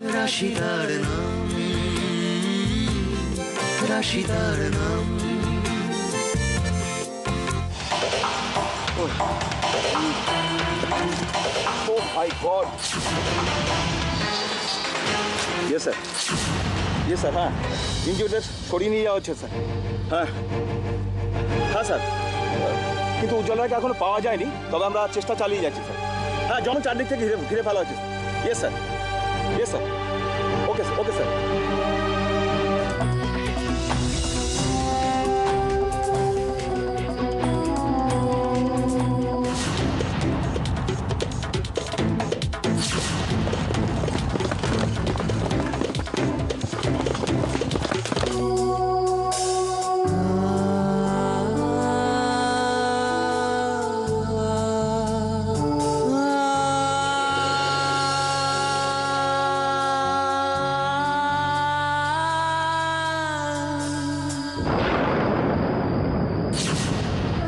রাশিদার নাম, রাশিদার নাম। Oh my God! Yes sir. Yes sir. হ্যাঁ, ইনজিউর্ডদের সরিয়ে নিয়ে যাওয়া হচ্ছে স্যার। হ্যাঁ হ্যাঁ স্যার, কিন্তু উজ্জ্বলকে এখনো পাওয়া যায়নি, তবে আমরা চেষ্টা চালিয়ে যাচ্ছি স্যার। হ্যাঁ, জন চারদিক থেকে ঘিরে ফেলা হচ্ছে। Yes sir, yes sir. Okay sir, okay sir.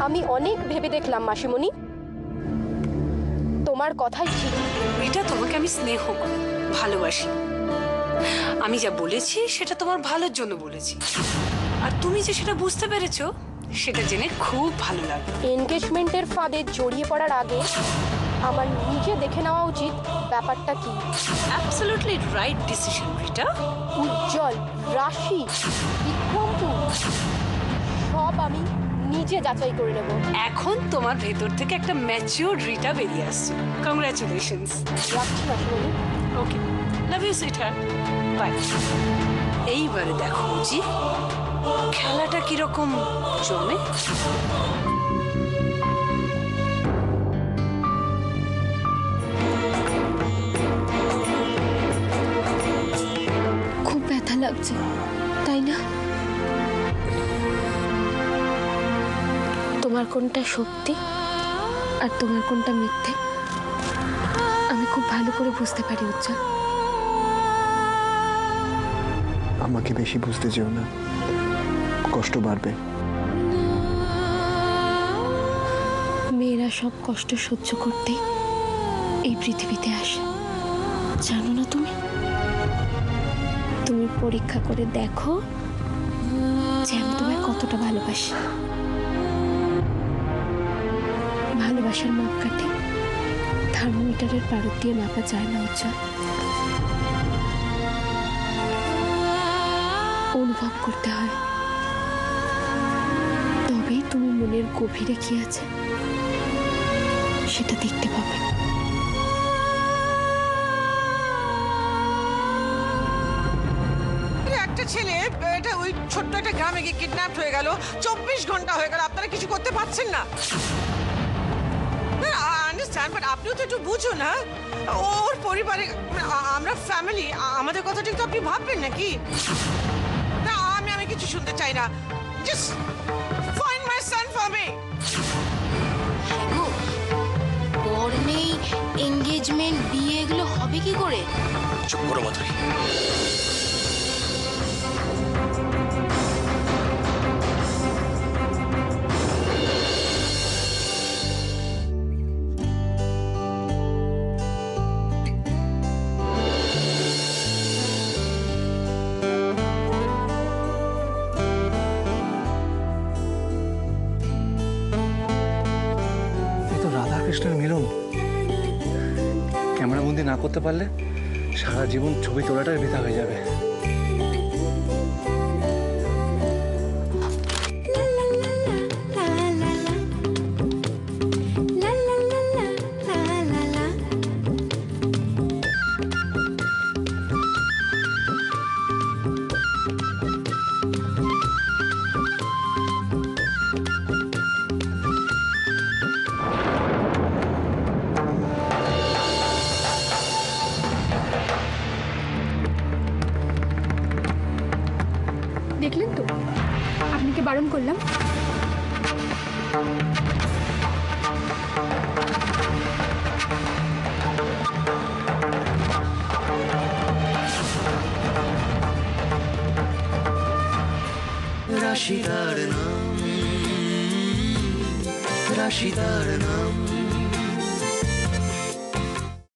আমি অনেক ভেবে দেখলাম মাসিমণি, তোমার কথাই ঠিক। এটা তোমাকে আমি স্নেহ করি, ভালোবাসি। আমি যা বলেছি সেটা তোমার ভালোর জন্য বলেছি, আর তুমি যে সেটা বুঝতে পেরেছো সেটা জেনে খুব ভালো লাগে। এনগেজমেন্টের ফাঁদে জড়িয়ে পড়ার আগে আমার নিজে দেখে নেওয়া উচিত ব্যাপারটা কি। Absolutely right decision Rita. Ujjwal, Rashi, Bikrampur সব আমি নিজে যাচাই করে নেব। এখন তোমার ভেতর থেকে একটা ম্যাচিওর রিটা বেরিয়ে আসছে। কংগ্রাচুলেশনস। রাখছি মাসিমণি। ওকে, লাভ ইউ সুইটহার্ট, বাই। এইবারে দেখো জি খেলাটা কিরকম জমে। খুব ব্যথা লাগছে তাই না? তোমার কোনটা সত্যি আর তোমার কোনটা মিথ্যে আমি খুব ভালো করে বুঝতে পারি উজ্জ্বল। আমাকে বেশি বুঝতে যেও না, কষ্ট বাড়বে। মেয়েরা সব কষ্ট সহ্য করতে এই পৃথিবীতে আসে, জানো না তুমি? তুমি পরীক্ষা করে দেখো যে আমি তোমায় কতটা ভালোবাসি। ভালোবাসার মাপকাঠি থার্মোমিটারের পারদ দিয়ে মাপা যায় না উজ্জ্বল। অনুভব করতে হয়, তবেই তুমি মনের গভীরে কি আছে সেটা দেখতে পাবে। একটা ছেলে এটা ওই ছোট্ট একটা গ্রামে গিয়ে কিডন্যাপ হয়ে গেল, 24 ঘন্টা হয়ে গেল, আপনারা কিছু করতে পারছেন না। আন্ডারস্ট্যান্ড, বাট আপনিও তো একটু বুঝুন। না ওর পরিবারে আমরা ফ্যামিলি, আমাদের কথা ঠিক তো আপনি ভাববেন নাকি? না, আমি কিছু শুনতে চাই না। Just find my Son for me. বর নেই, এঙ্গেজমেন্ট, বিয়ে এগুলো হবে কি করে? চুপ করো মাধুরী। রাধাকৃষ্ণের মিলন ক্যামেরা বন্দি না করতে পারলে সারা জীবন ছবি তোলাটাই বৃথা হয়ে যাবে। দেখলেন তো, আপনাকে বারণ করলাম। রাশিদার নাম, রাশিদার নাম।